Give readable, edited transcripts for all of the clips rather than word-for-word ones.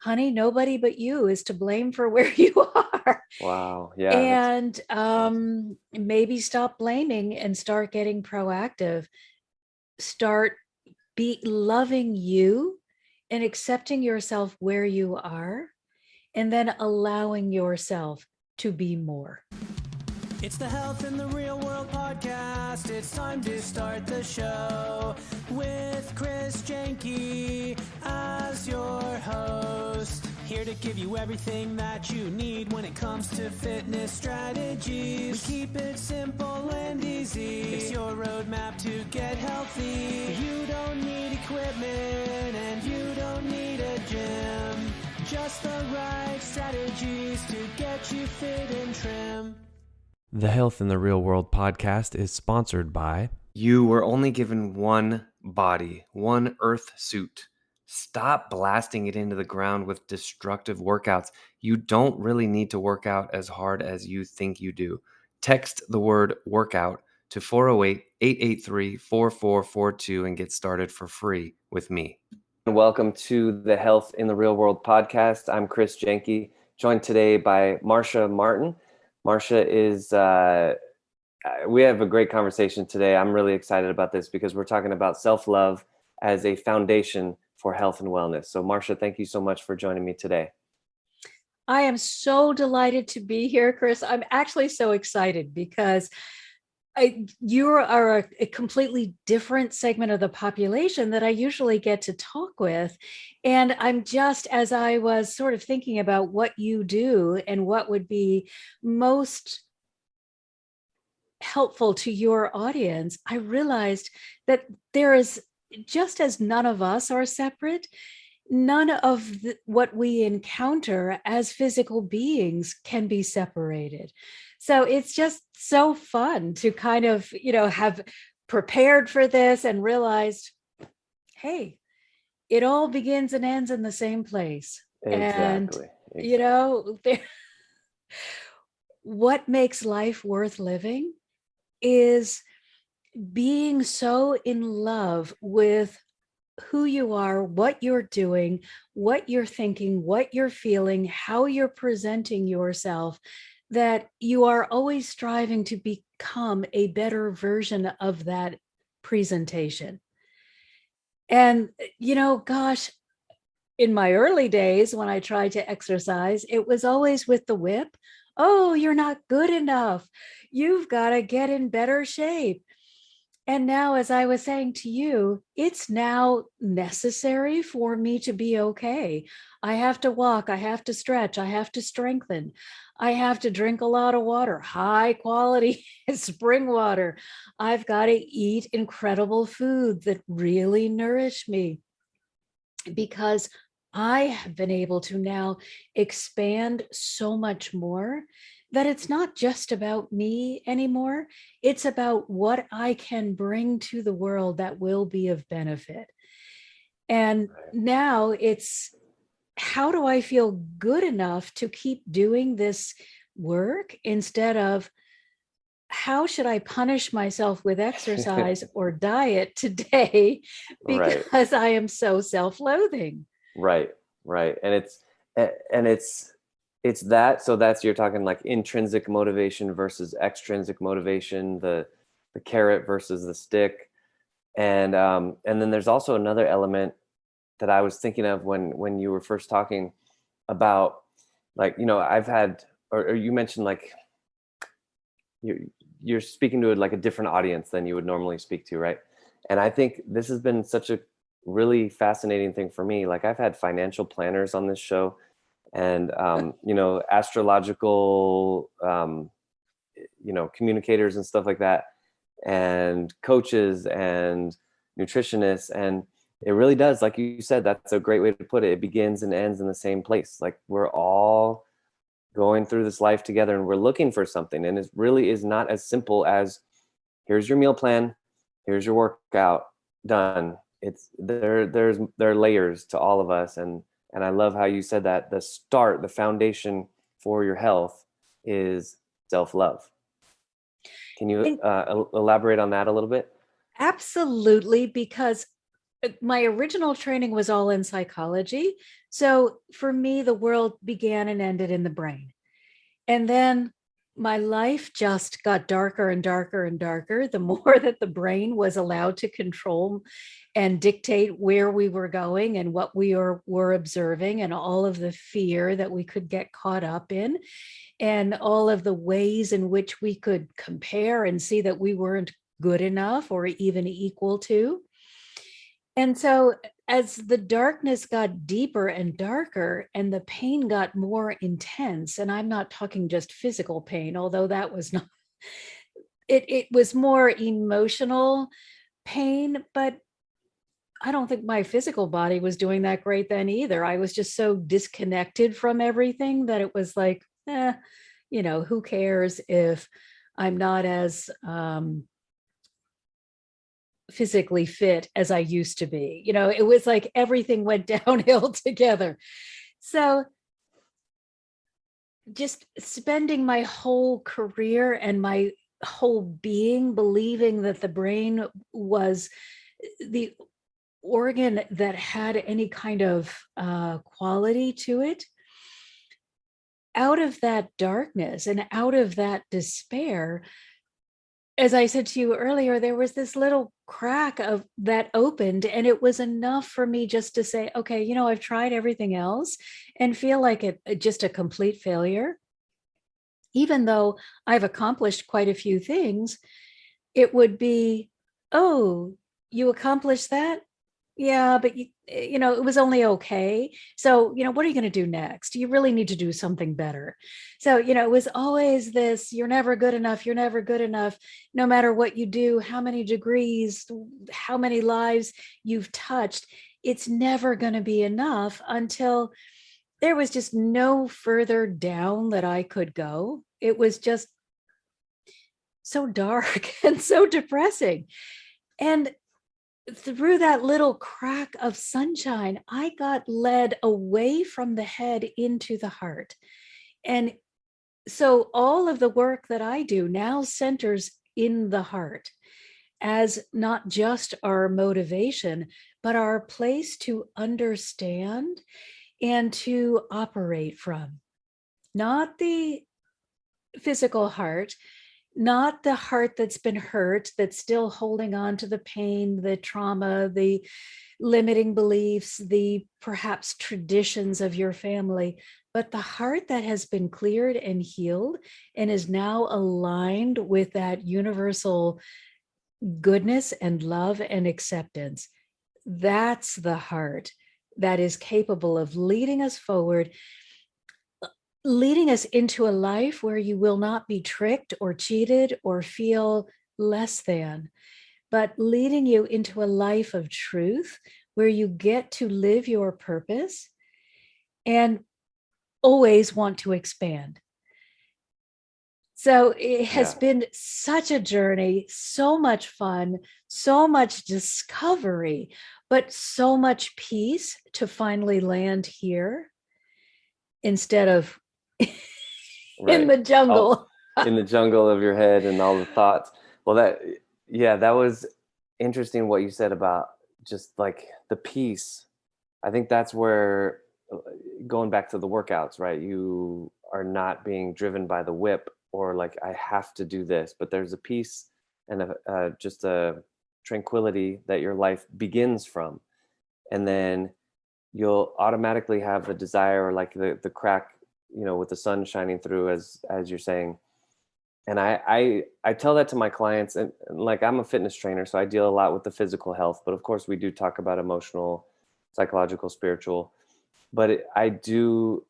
honey, nobody but you is to blame for where you are. Wow. Yeah, And awesome. maybe stop blaming and start getting proactive. Start be loving you and accepting yourself where you are, and then allowing yourself to be more. It's the Health in the Real World podcast. It's time to start the show with Chris Janke as your host. Here to give you everything that you need when it comes to fitness strategies. We keep it simple and easy. It's your roadmap to get healthy. You don't need equipment and you don't need a gym. Just the right strategies to get you fit and trim. The Health in the Real World podcast is sponsored by... You were only given one body, one earth suit. Stop blasting it into the ground with destructive workouts. You don't really need to work out as hard as you think you do. Text the word workout to 408-883-4442 and get started for free with me. Welcome to the Health in the Real World podcast. I'm Chris Janke, joined today by Marcia Martin. Marcia is... we have a great conversation today. I'm really excited about this because we're talking about self-love as a foundation for health and wellness. So Marcia, thank you so much for joining me today. I am so delighted to be here, Chris. I'm actually so excited because you are a completely different segment of the population that I usually get to talk with. And I'm just, as I was sort of thinking about what you do and what would be most helpful to your audience, I realized that there is, just as none of us are separate, none of what we encounter as physical beings can be separated. So it's just so fun to kind of, have prepared for this and realized, hey, it all begins and ends in the same place. Exactly. And, what makes life worth living is being so in love with who you are, what you're doing, what you're thinking, what you're feeling, how you're presenting yourself, that you are always striving to become a better version of that presentation. And, gosh, in my early days when I tried to exercise, it was always with the whip. Oh, you're not good enough. You've got to get in better shape. And now, as I was saying to you, it's now necessary for me to be okay. I have to walk, I have to stretch, I have to strengthen, I have to drink a lot of water, high quality spring water. I've got to eat incredible food that really nourish me, because I have been able to now expand so much more that it's not just about me anymore. It's about what I can bring to the world that will be of benefit. And now it's, how do I feel good enough to keep doing this work, instead of how should I punish myself with exercise or diet today because I am so self-loathing. Right. And it's that, so that's, you're talking like intrinsic motivation versus extrinsic motivation, the carrot versus the stick. And then there's also another element that I was thinking of when you were first talking about, like, I've had, or you mentioned, like, you're speaking to like a different audience than you would normally speak to, right? And I think this has been such a really fascinating thing for me. Like, I've had financial planners on this show, and astrological communicators and stuff like that, and coaches and nutritionists. And it really does, like you said, that's a great way to put it. It begins and ends in the same place. Like, we're all going through this life together, and we're looking for something. And it really is not as simple as, here's your meal plan, here's your workout, done. It's there are layers to all of us. And I love how you said that the foundation for your health is self-love. Can you elaborate on that a little bit? Absolutely, because my original training was all in psychology. So for me, the world began and ended in the brain. And then my life just got darker and darker and darker the more that the brain was allowed to control and dictate where we were going and what we were observing, and all of the fear that we could get caught up in, and all of the ways in which we could compare and see that we weren't good enough or even equal to. And so as the darkness got deeper and darker and the pain got more intense, and I'm not talking just physical pain, although that was not, it was more emotional pain, but I don't think my physical body was doing that great then either. I was just so disconnected from everything that it was like, who cares if I'm not as physically fit as I used to be. It was like everything went downhill together. So just spending my whole career and my whole being believing that the brain was the organ that had any kind of quality to it, out of that darkness and out of that despair, as I said to you earlier, there was this little crack of that opened, and it was enough for me just to say, okay, I've tried everything else and feel like it just a complete failure. Even though I've accomplished quite a few things, it would be, oh, you accomplished that? Yeah, but it was only okay. So, what are you going to do next? You really need to do something better. So, it was always this, you're never good enough. You're never good enough. No matter what you do, how many degrees, how many lives you've touched, it's never going to be enough, until there was just no further down that I could go. It was just so dark and so depressing. And through that little crack of sunshine, I got led away from the head into the heart. And so all of the work that I do now centers in the heart as not just our motivation, but our place to understand and to operate from. Not the physical heart, not the heart that's been hurt, that's still holding on to the pain, the trauma, the limiting beliefs, the perhaps traditions of your family, but the heart that has been cleared and healed and is now aligned with that universal goodness and love and acceptance. That's the heart that is capable of leading us forward, leading us into a life where you will not be tricked or cheated or feel less than, but leading you into a life of truth where you get to live your purpose and always want to expand. So it has been such a journey, so much fun, so much discovery, but so much peace to finally land here instead of in the jungle. In the jungle of your head and all the thoughts. Well, that was interesting what you said about just like the peace. I think that's where, going back to the workouts, right? You are not being driven by the whip or like, I have to do this, but there's a peace and just a tranquility that your life begins from. And then you'll automatically have the desire, or like the crack, with the sun shining through, as you're saying. And I tell that to my clients, and like, I'm a fitness trainer, so I deal a lot with the physical health, but of course we do talk about emotional, psychological, spiritual. But I do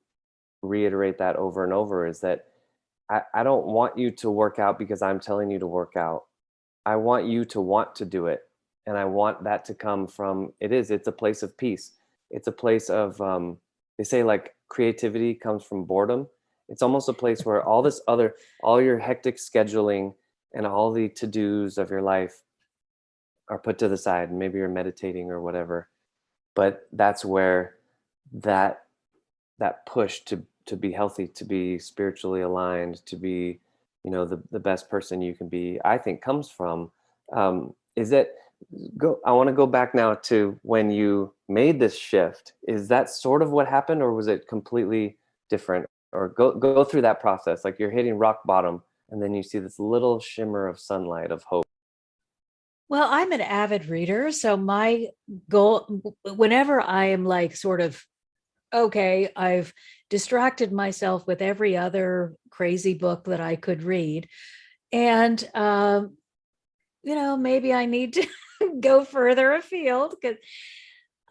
reiterate that over and over, is that I don't want you to work out because I'm telling you to work out. I want you to want to do it. And I want that to come from, it's a place of peace. It's a place of, they say like creativity comes from boredom. It's almost a place where all your hectic scheduling and all the to-dos of your life are put to the side, and maybe you're meditating or whatever. But that's where that push to be healthy, to be spiritually aligned, to be, the best person you can be, I think comes from, is that I want to go back now to when you made this shift. Is that sort of what happened, or was it completely different? Or go through that process. Like you're hitting rock bottom and then you see this little shimmer of sunlight of hope. Well, I'm an avid reader. So my goal, whenever I am like sort of, okay, I've distracted myself with every other crazy book that I could read. And, maybe I need to go further afield, because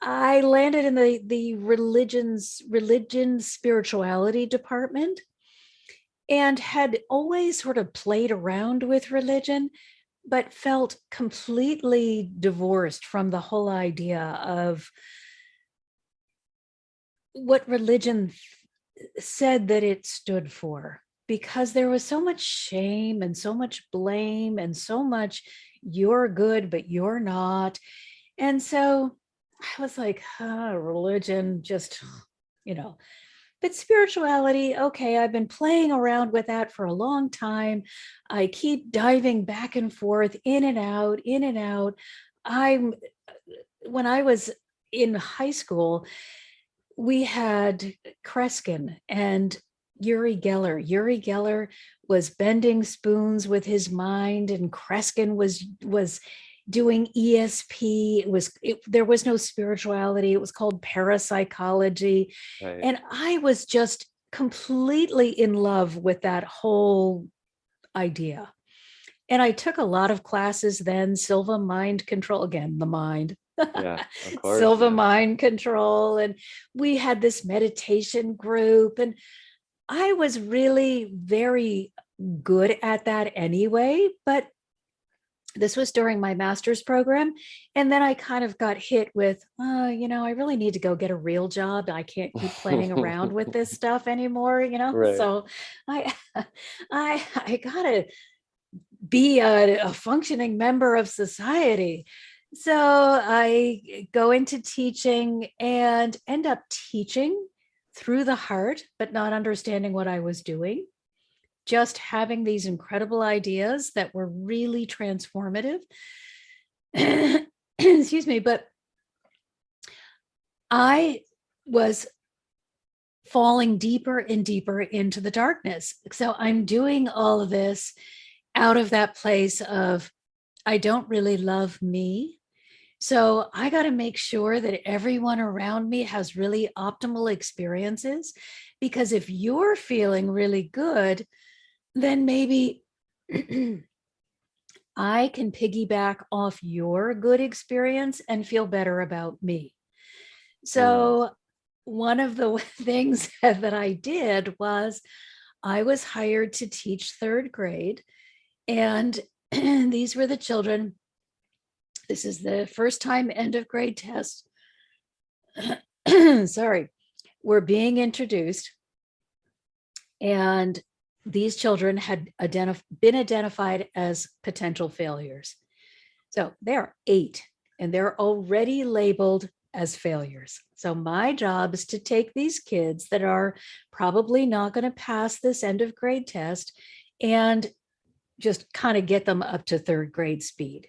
I landed in the religion spirituality department, and had always sort of played around with religion, but felt completely divorced from the whole idea of what religion said that it stood for, because there was so much shame and so much blame and so much you're good but you're not. And so I was like, religion, just, but spirituality, okay, I've been playing around with that for a long time. I keep diving back and forth, in and out, in and out. When I was in high school, we had Kreskin and Uri Geller. Uri Geller was bending spoons with his mind, and Kreskin was doing ESP. There was no spirituality. It was called parapsychology. Right. And I was just completely in love with that whole idea. And I took a lot of classes then, Silva mind control, again, the mind. Yeah, of course. Silva Yeah. mind control. And we had this meditation group. And I was really very good at that anyway. But this was during my master's program. And then I kind of got hit with, I really need to go get a real job. I can't keep playing around with this stuff anymore, Right. So I I gotta be a functioning member of society. So I go into teaching and end up teaching through the heart, but not understanding what I was doing. Just having these incredible ideas that were really transformative. Excuse me, but I was falling deeper and deeper into the darkness. So I'm doing all of this out of that place of, I don't really love me. So I got to make sure that everyone around me has really optimal experiences, because if you're feeling really good, then maybe I can piggyback off your good experience and feel better about me. So one of the things that I did was I was hired to teach third grade. And these were the children. This is the first time end of grade tests. Sorry, were being introduced. And these children had been identified as potential failures. So they're 8 and they're already labeled as failures. So my job is to take these kids that are probably not going to pass this end of grade test and just kind of get them up to third grade speed.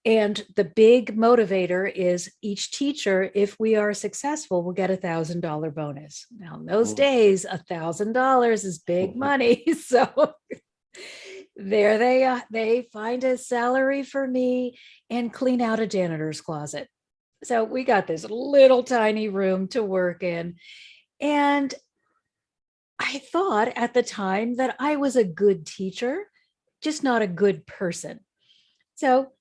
And the big motivator is each teacher, if we are successful, will get $1,000 bonus. Now, in those days, $1,000 is big money. So there they find a salary for me and clean out a janitor's closet. So we got this little tiny room to work in. And I thought at the time that I was a good teacher, just not a good person. So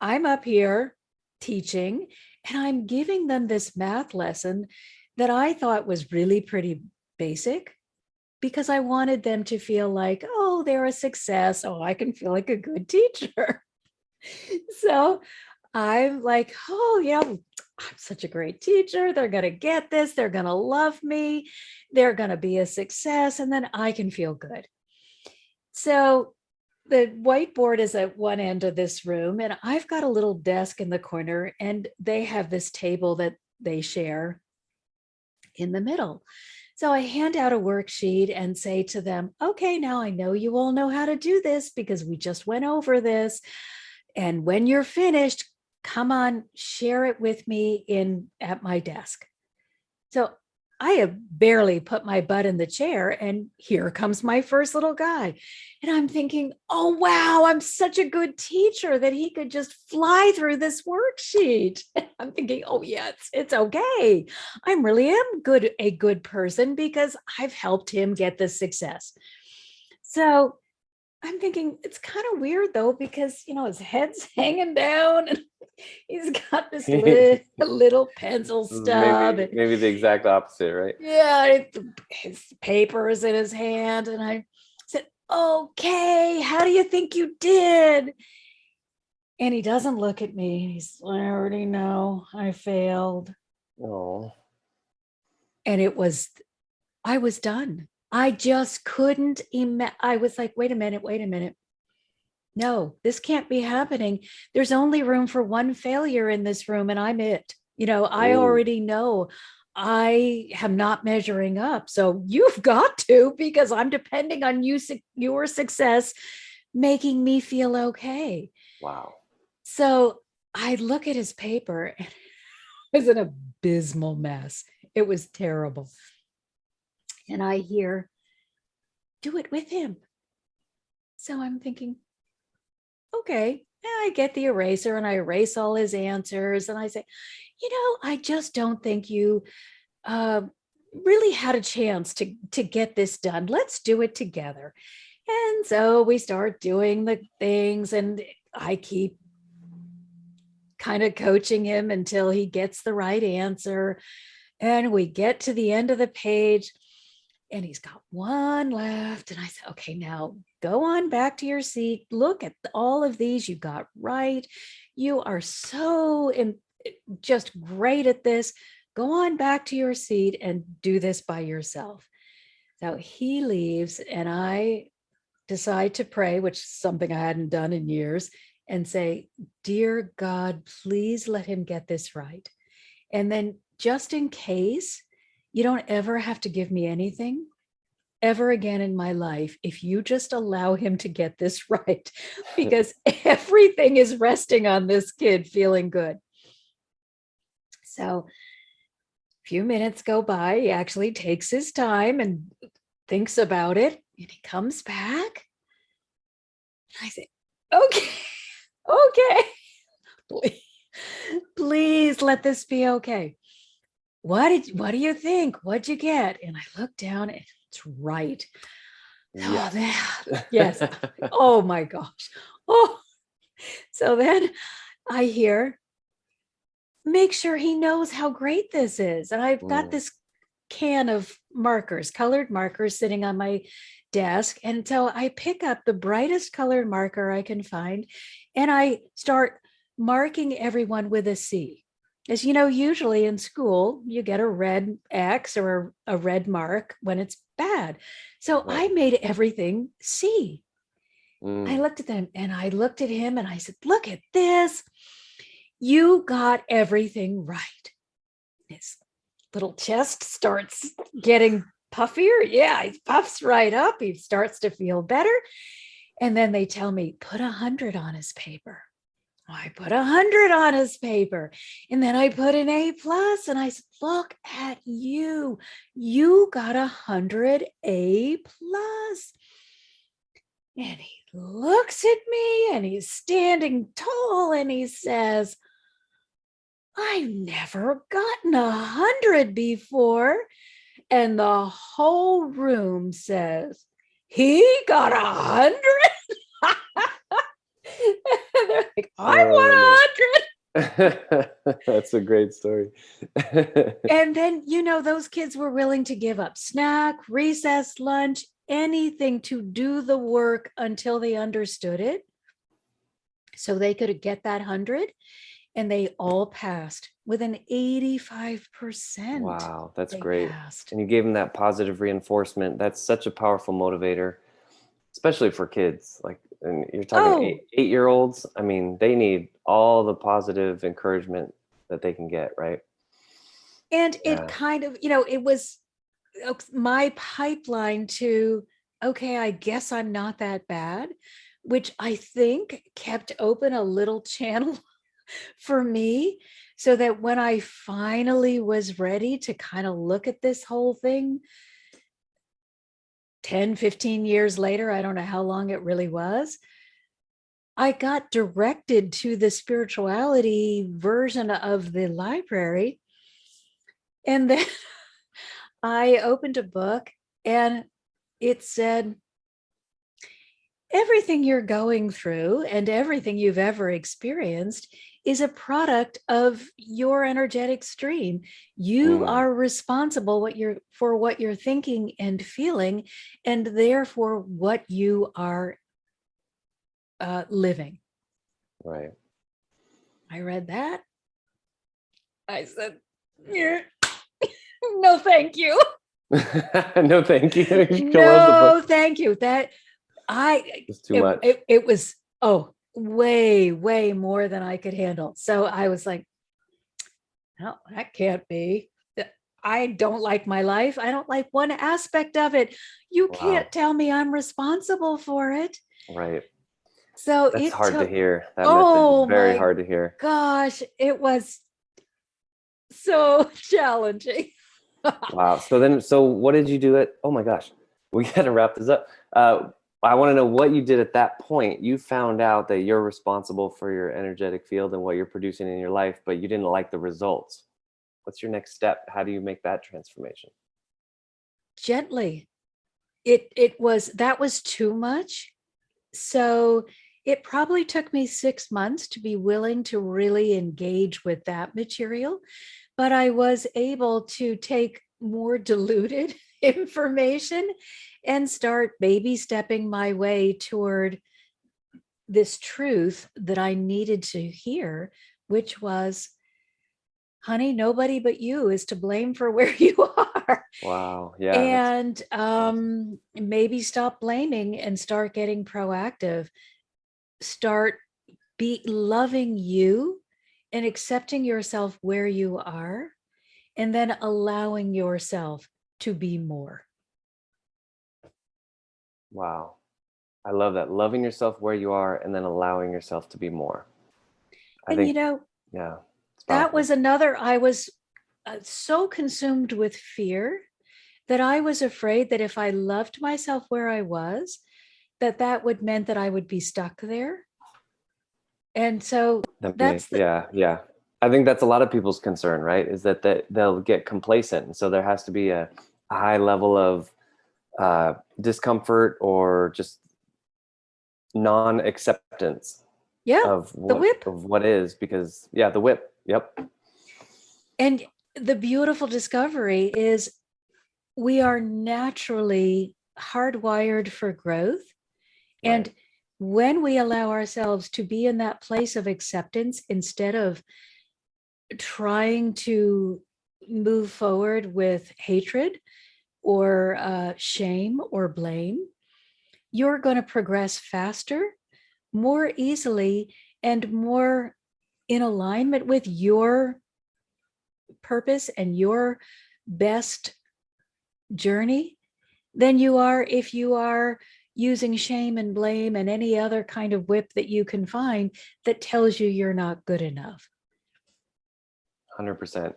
I'm up here teaching and I'm giving them this math lesson that I thought was really pretty basic, because I wanted them to feel like, oh, they're a success. Oh, I can feel like a good teacher. So I'm like, oh, I'm such a great teacher. They're going to get this. They're going to love me. They're going to be a success. And then I can feel good. So the whiteboard is at one end of this room, and I've got a little desk in the corner, and they have this table that they share in the middle. So I hand out a worksheet and say to them, okay, now I know you all know how to do this because we just went over this. And when you're finished, come on, share it with me at my desk. So I have barely put my butt in the chair, and here comes my first little guy. And I'm thinking, oh, wow, I'm such a good teacher that he could just fly through this worksheet. I'm thinking, oh, yeah, it's okay. I really am a good person because I've helped him get this success. So I'm thinking it's kind of weird though, because, his head's hanging down and he's got this little pencil stub. Maybe the exact opposite, right? Yeah, his paper is in his hand. And I said, okay, how do you think you did? And he doesn't look at me. He's, I already know I failed. Oh. And I was done. I just couldn't imagine. I was like, wait a minute. No, this can't be happening. There's only room for one failure in this room, and I'm it. I already know I am not measuring up. So you've got to, because I'm depending on your success making me feel okay. Wow. So I look at his paper, and it was an abysmal mess. It was terrible. And I hear, do it with him. So I'm thinking, okay, I get the eraser and I erase all his answers. And I say, I just don't think you really had a chance to get this done. Let's do it together. And so we start doing the things, and I keep kind of coaching him until he gets the right answer. And we get to the end of the page, and he's got one left. And I said, okay, now go on back to your seat. Look at all of these you got right. You are so just great at this. Go on back to your seat and do this by yourself. So he leaves, and I decide to pray, which is something I hadn't done in years, and say, dear God, please let him get this right. And then, just in case, you don't ever have to give me anything ever again in my life if you just allow him to get this right, because everything is resting on this kid feeling good. So a few minutes go by. He actually takes his time and thinks about it, and he comes back. I say, okay, please let this be okay. What do you think? What'd you get? And I look down, and it's right. Yes. Oh my gosh. Oh, so then I hear, make sure he knows how great this is. And I've got this can of markers, colored markers, sitting on my desk. And so I pick up the brightest colored marker I can find, and I start marking everyone with a C. As you know, usually in school, you get a red X or a red mark when it's bad. So I made everything C. I looked at them, and I looked at him, and I said, look at this. You got everything right. His little chest starts getting puffier. Yeah, he puffs right up. He starts to feel better. And then they tell me, put 100 on his paper. I put 100 on his paper, and then I put an A+, and I said, look at you. You got 100 A+. And he looks at me, and he's standing tall, and he says, I've never gotten 100 before. And the whole room says, he got 100. They're like, I want 100. That's a great story. And then, those kids were willing to give up snack, recess, lunch, anything to do the work until they understood it, so they could get that 100. And they all passed with an 85%. Wow, that's great. Passed. And you gave them that positive reinforcement. That's such a powerful motivator, especially for kids. Like, and you're talking 8-year-olds. I mean, they need all the positive encouragement that they can get, right? And it kind of, it was my pipeline to, okay, I guess I'm not that bad. which I think kept open a little channel for me, so that when I finally was ready to kind of look at this whole thing 10, 15 years later, I don't know how long it really was, I got directed to the spirituality version of the library. And then I opened a book and it said, everything you're going through and everything you've ever experienced is a product of your energetic stream. You are responsible for what you're thinking and feeling, and therefore what you are living. Right. I read that. I said, yeah. No, thank you. No, thank you. You close the No, book. thank you. It's too much. It was, way more than I could handle. So I was like, no, that can't be. I don't like my life. I don't like one aspect of it. You Wow. can't tell me I'm responsible for it. Right. So That's it hard to took, hear. That oh message is very my hard to hear. gosh, it was so challenging. Wow. So what did you do oh my gosh, we got to wrap this up. I want to know what you did at that point. You found out that you're responsible for your energetic field and what you're producing in your life, but you didn't like the results. What's your next step? How do you make that transformation? Gently. That was too much. So it probably took me 6 months to be willing to really engage with that material, but I was able to take more diluted information and start baby stepping my way toward this truth that I needed to hear, which was, honey, nobody but you is to blame for where you are. Wow. Yeah. And maybe stop blaming and start getting proactive. Start loving you and accepting yourself where you are, and then allowing yourself to be more. Wow. I love that. Loving yourself where you are and then allowing yourself to be more. I And think, yeah, it's that powerful. was another, I was so consumed with fear that I was afraid that if I loved myself where I was, that would meant that I would be stuck there. And so Yeah. I think that's a lot of people's concern, right? Is that they'll get complacent. And so there has to be a high level of discomfort or just non-acceptance of the whip. what is, because the whip. Yep. And the beautiful discovery is we are naturally hardwired for growth. And Right. when we allow ourselves to be in that place of acceptance, instead of trying to move forward with hatred or shame or blame, you're going to progress faster, more easily, and more in alignment with your purpose and your best journey than you are if you are using shame and blame and any other kind of whip that you can find that tells you you're not good enough. 100%.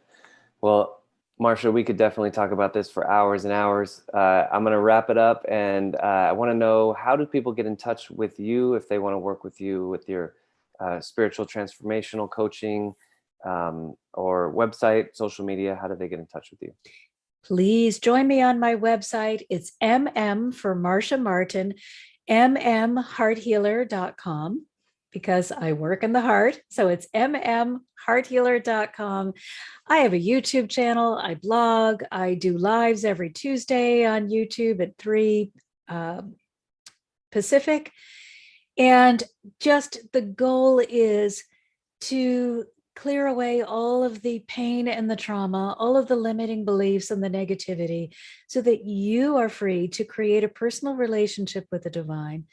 Well, Marcia, we could definitely talk about this for hours and hours. I'm going to wrap it up, and I want to know, how do people get in touch with you if they want to work with you with your spiritual transformational coaching, or website, social media? How do they get in touch with you? Please join me on my website. It's MM for Marcia Martin, mmhearthealer.com, because I work in the heart. So it's mmhearthealer.com. I have a YouTube channel. I blog. I do lives every Tuesday on YouTube at 3 Pacific. And just the goal is to clear away all of the pain and the trauma, all of the limiting beliefs and the negativity, so that you are free to create a personal relationship with the divine,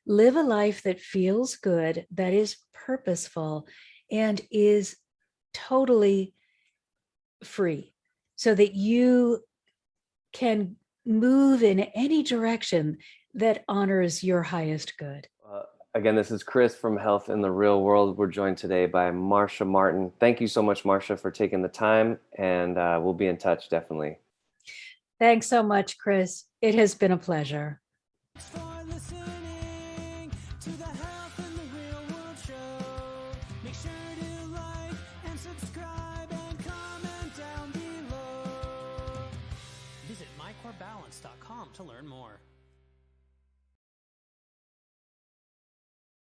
live a life that feels good, that is purposeful, and is totally free, so that you can move in any direction that honors your highest good. Again, this is Chris from Health in the Real World. We're joined today by Marcia Martin. Thank you so much, Marcia, for taking the time, and we'll be in touch, definitely. Thanks so much, Chris. It has been a pleasure. Thanks for listening to the Health in the Real World show. Make sure to like and subscribe and comment down below. Visit mycorebalance.com to learn more.